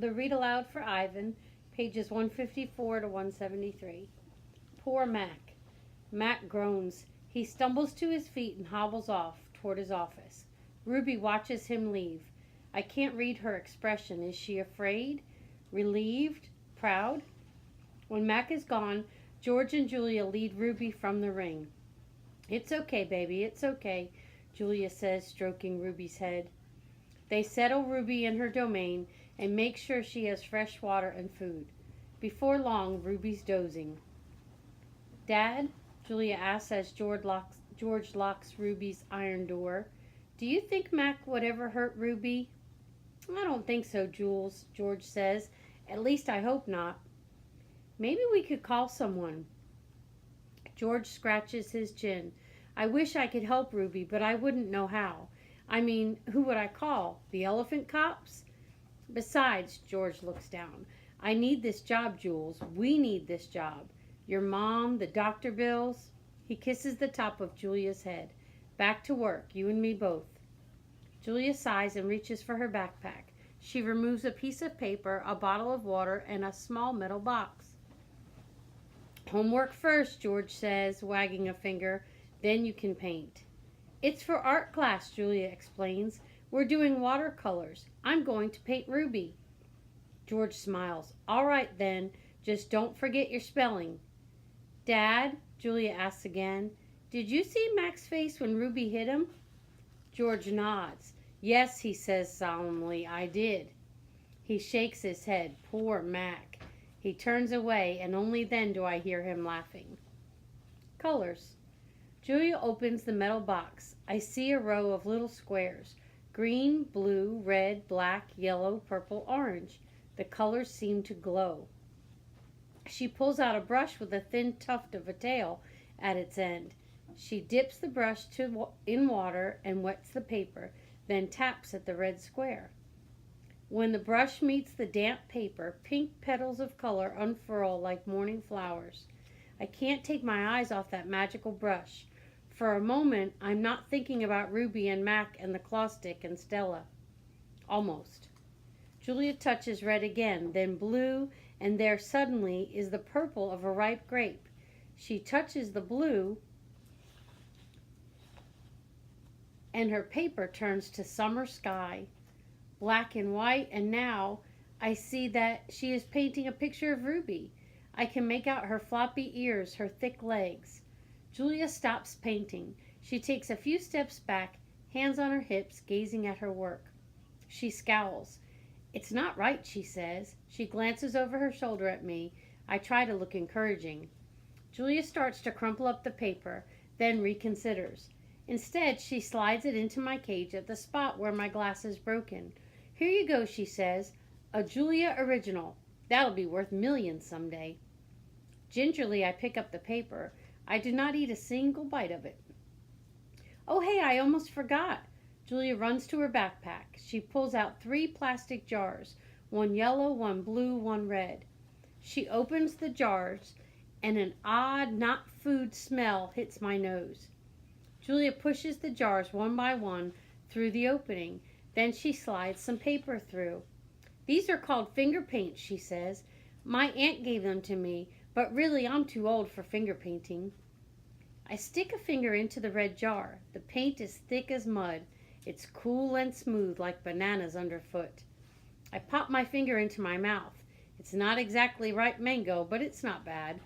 The Read Aloud for Ivan, pages 154 to 173. Poor Mac. Mac groans. He stumbles to his feet and hobbles off toward his office. Ruby watches him leave. I can't read her expression. Is she afraid? Relieved? Proud? When Mac is gone, George and Julia lead Ruby from the ring. "It's okay, baby, it's okay," Julia says, stroking Ruby's head. They settle Ruby in her domain and make sure she has fresh water and food. Before long, Ruby's dozing. "Dad," Julia asks as George locks Ruby's iron door, "do you think Mac would ever hurt Ruby?" "I don't think so, Jules," George says. "At least I hope not." "Maybe we could call someone." George scratches his chin. "I wish I could help Ruby, but I wouldn't know how. I mean, who would I call? The elephant cops? Besides," George looks down, "I need this job, Jules. We need this job. Your mom, the doctor bills." He kisses the top of Julia's head. "Back to work, you and me both." Julia sighs and reaches for her backpack. She removes a piece of paper, a bottle of water, and a small metal box. "Homework first," George says, wagging a finger. "Then you can paint." "It's for art class," Julia explains. "We're doing watercolors. I'm going to paint Ruby." George smiles. "All right, then. Just don't forget your spelling." "Dad," Julia asks again, "did you see Mac's face when Ruby hit him?" George nods. "Yes," he says solemnly, "I did." He shakes his head. Poor Mac. He turns away, and only then do I hear him laughing. Colors. Julia opens the metal box. I see a row of little squares. Green, blue, red, black, yellow, purple, orange. The colors seem to glow. She pulls out a brush with a thin tuft of a tail at its end. She dips the brush in water and wets the paper, then taps at the red square. When the brush meets the damp paper, pink petals of color unfurl like morning flowers. I can't take my eyes off that magical brush. For a moment, I'm not thinking about Ruby and Mac and the claw stick and Stella. Almost. Julia touches red again, then blue, and there suddenly is the purple of a ripe grape. She touches the blue, and her paper turns to summer sky, black and white, and now I see that she is painting a picture of Ruby. I can make out her floppy ears, her thick legs. Julia stops painting. She takes a few steps back, hands on her hips, gazing at her work. She scowls. "It's not right," she says. She glances over her shoulder at me. I try to look encouraging. Julia starts to crumple up the paper, then reconsiders. Instead, she slides it into my cage at the spot where my glass is broken. "Here you go," she says. "A Julia original. That'll be worth millions someday." Gingerly, I pick up the paper. I do not eat a single bite of it. "Oh, hey, I almost forgot." Julia runs to her backpack. She pulls out 3 plastic jars, one yellow, one blue, one red. She opens the jars, and an odd, not food smell hits my nose. Julia pushes the jars one by one through the opening. Then she slides some paper through. "These are called finger paints," she says. "My aunt gave them to me, but really I'm too old for finger painting." I stick a finger into the red jar. The paint is thick as mud. It's cool and smooth like bananas underfoot. I pop my finger into my mouth. It's not exactly ripe mango, but it's not bad.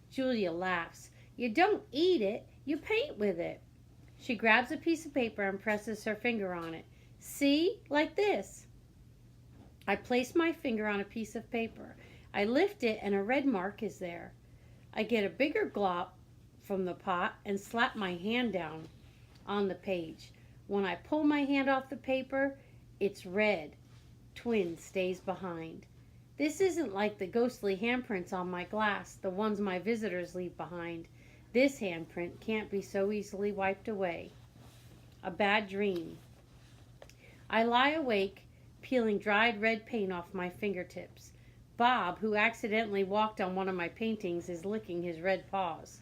Julia laughs. "You don't eat it, you paint with it." She grabs a piece of paper and presses her finger on it. "See? Like this." I place my finger on a piece of paper. I lift it and a red mark is there. I get a bigger glop from the pot and slap my hand down on the page. When I pull my hand off the paper, it's red. Twin stays behind. This isn't like the ghostly handprints on my glass, the ones my visitors leave behind. This handprint can't be so easily wiped away. A bad dream. I lie awake, peeling dried red paint off my fingertips. Bob, who accidentally walked on one of my paintings, is licking his red paws.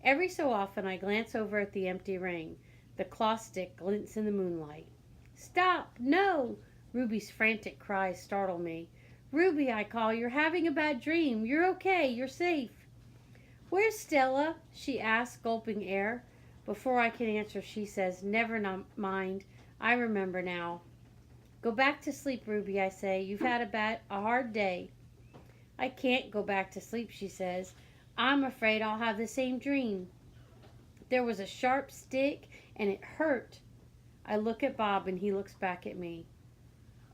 Every so often I glance over at the empty ring. The claw stick glints in the moonlight. "Stop! No!" Ruby's frantic cries startle me. Ruby, I call, you're having a bad dream. You're okay. You're safe. Where's Stella? She asks, gulping air. Before I can answer, she says, never mind. I remember now. Go back to sleep, Ruby, I say. You've had a hard day. I can't go back to sleep, she says. I'm afraid I'll have the same dream. There was a sharp stick and it hurt. I look at Bob and he looks back at me.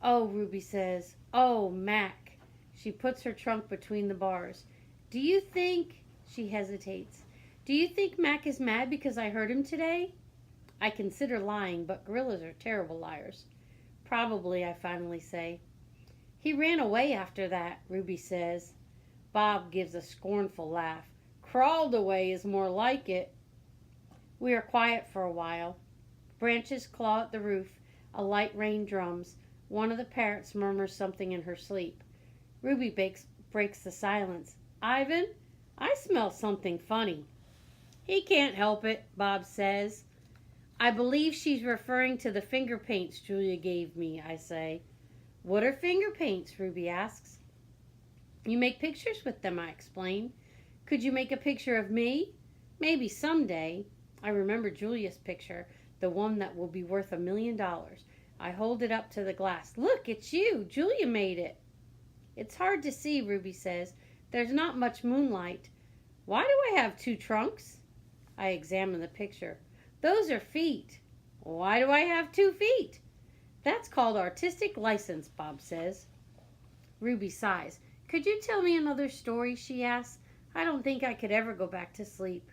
Oh, Ruby says. Oh, Mac. She puts her trunk between the bars. Do you think... She hesitates. Do you think Mac is mad because I hurt him today? I consider lying, but gorillas are terrible liars. Probably, I finally say. He ran away after that, Ruby says. Bob gives a scornful laugh. Crawled away is more like it. We are quiet for a while. Branches claw at the roof. A light rain drums. One of the parrots murmurs something in her sleep. Ruby breaks the silence. Ivan, I smell something funny. He can't help it, Bob says. I believe she's referring to the finger paints Julia gave me, I say. What are finger paints? Ruby asks. You make pictures with them, I explain. Could you make a picture of me? Maybe someday. I remember Julia's picture, the one that will be worth $1 million. I hold it up to the glass. Look, it's you. Julia made it. It's hard to see, Ruby says. There's not much moonlight. Why do I have 2 trunks? I examine the picture. Those are feet. Why do I have 2 feet? That's called artistic license, Bob says. Ruby sighs. Could you tell me another story, she asks. I don't think I could ever go back to sleep.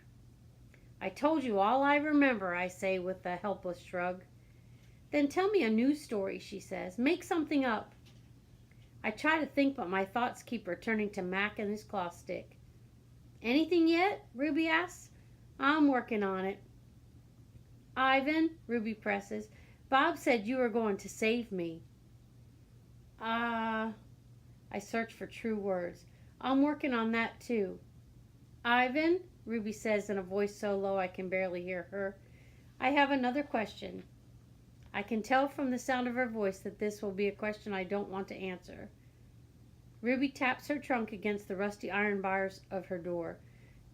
I told you all I remember, I say with a helpless shrug. Then tell me a new story, she says. Make something up. I try to think, but my thoughts keep returning to Mac and his claw stick. Anything yet? Ruby asks. I'm working on it. Ivan, Ruby presses, Bob said you were going to save me. I search for true words. I'm working on that too. Ivan, Ruby says in a voice so low I can barely hear her, I have another question. I can tell from the sound of her voice that this will be a question I don't want to answer. Ruby taps her trunk against the rusty iron bars of her door.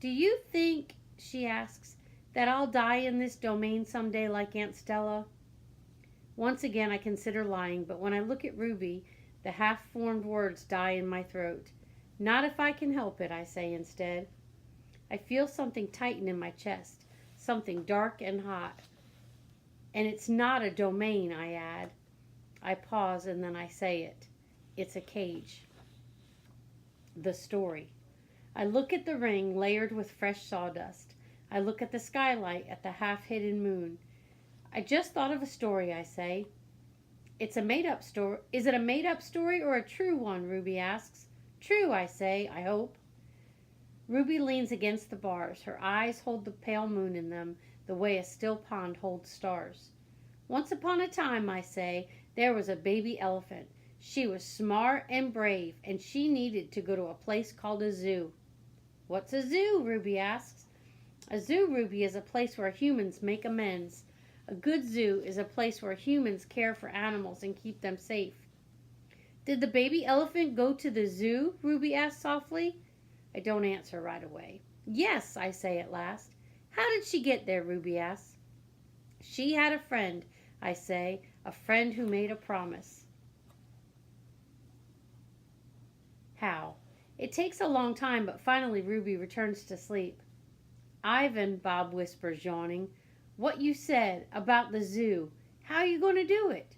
Do you think, she asks, that I'll die in this domain someday like Aunt Stella? Once again I consider lying, but when I look at Ruby, the half-formed words die in my throat. Not if I can help it, I say instead. I feel something tighten in my chest, something dark and hot. And it's not a domain, I add. I pause and then I say it. It's a cage. The story. I look at the ring layered with fresh sawdust. I look at the skylight, at the half-hidden moon. I just thought of a story, I say. It's a made-up story. Is it a made-up story or a true one, Ruby asks. True, I say, I hope. Ruby leans against the bars. Her eyes hold the pale moon in them, the way a still pond holds stars. Once upon a time, I say, there was a baby elephant. She was smart and brave, and she needed to go to a place called a zoo. What's a zoo? Ruby asks. A zoo, Ruby, is a place where humans make amends. A good zoo is a place where humans care for animals and keep them safe. Did the baby elephant go to the zoo? Ruby asks softly. I don't answer right away. Yes, I say at last. How did she get there? Ruby asks. She had a friend, I say, a friend who made a promise. How? It takes a long time, but finally Ruby returns to sleep. Ivan, Bob whispers, yawning. What you said about the zoo. How are you going to do it?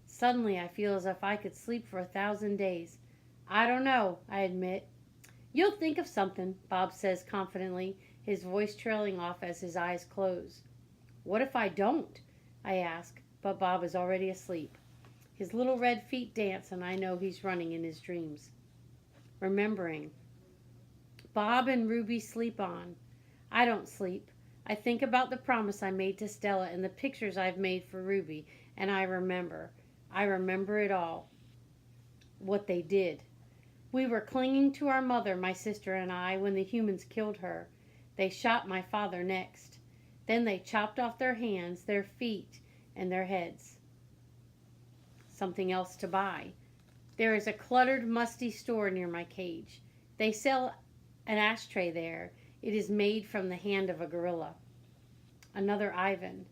Suddenly I feel as if I could sleep for 1,000 days. I don't know, I admit. You'll think of something, Bob says confidently, his voice trailing off as his eyes close. What if I don't? I ask, but Bob is already asleep. His little red feet dance, and I know he's running in his dreams. Remembering. Bob and Ruby sleep on. I don't sleep. I think about the promise I made to Stella and the pictures I've made for Ruby, and I remember. I remember it all. What they did. We were clinging to our mother, my sister and I, when the humans killed her. They shot my father next. Then they chopped off their hands, their feet, and their heads. Something else to buy. There is a cluttered, musty store near my cage. They sell an ashtray there. It is made from the hand of a gorilla. Another Ivan.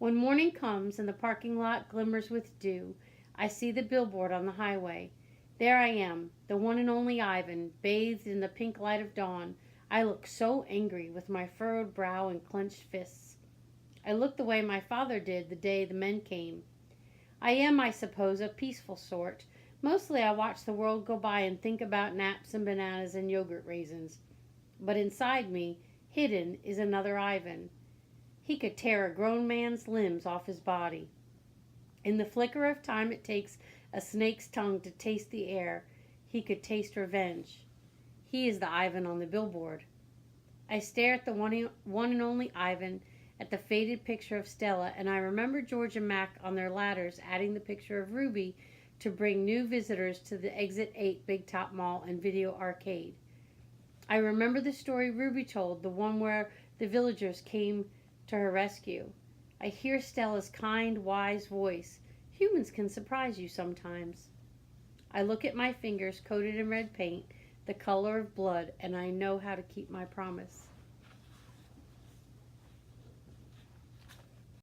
When morning comes and the parking lot glimmers with dew, I see the billboard on the highway. There I am, the one and only Ivan, bathed in the pink light of dawn. I look so angry, with my furrowed brow and clenched fists. I look the way my father did the day the men came. I am, I suppose, a peaceful sort. Mostly I watch the world go by and think about naps and bananas and yogurt raisins. But inside me, hidden, is another Ivan. He could tear a grown man's limbs off his body. In the flicker of time it takes a snake's tongue to taste the air, he could taste revenge. He is the Ivan on the billboard. I stare at the one and only Ivan, at the faded picture of Stella, and I remember George and Mac on their ladders adding the picture of Ruby to bring new visitors to the Exit 8 Big Top Mall and Video Arcade. I remember the story Ruby told, the one where the villagers came to her rescue. I hear Stella's kind, wise voice. Humans can surprise you sometimes. I look at my fingers coated in red paint, the color of blood, and I know how to keep my promise.